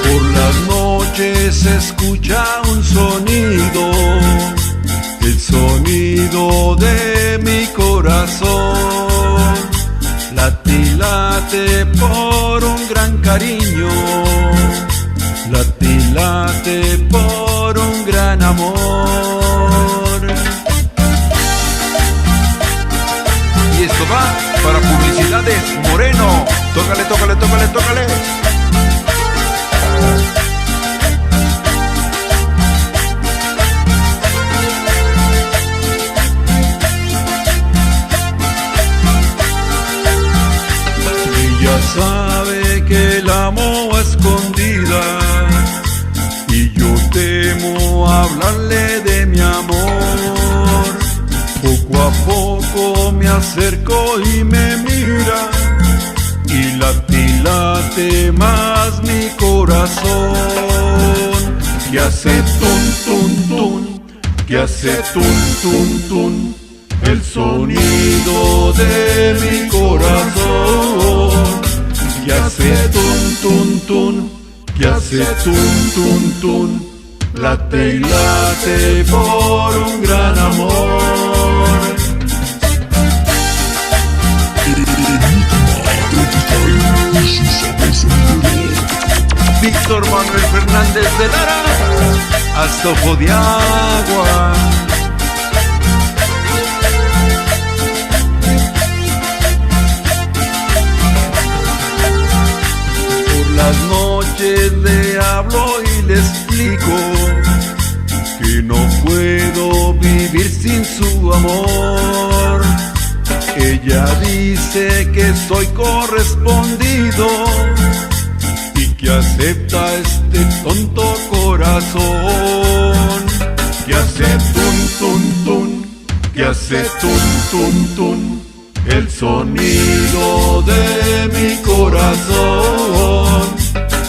Por las noches se escucha un sonido, el sonido de mi corazón. Late y late por un gran cariño, late y late por un gran amor. Y esto va para Publicidades Moreno. Tócale, tócale, tócale, tócale. Ella sabe que la amo a escondidas y yo temo hablarle de mi amor. Poco a poco me acerco y me mira y late más mi corazón. Que hace tun tun tun, que hace tun tun tun, el sonido de mi corazón. Que hace tun tun tun, que hace tun tun tun, late y late por un gran amor. Víctor Manuel Fernández de Lara, hasta Ojo de Agua. Por las noches le hablo y le explico que no puedo vivir sin su amor. Ella dice que soy correspondido y que acepta este tonto corazón. Que hace tun tun tun, que hace tun tun tun, el sonido de mi corazón.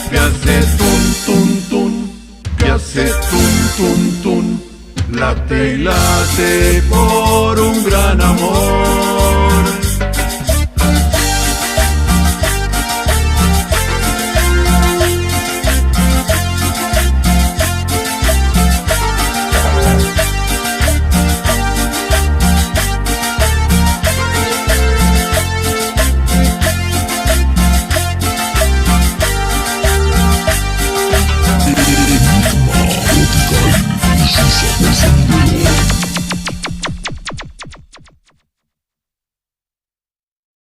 Que hace tun tun tun, que hace tun tun tun, late y late por un gran amor.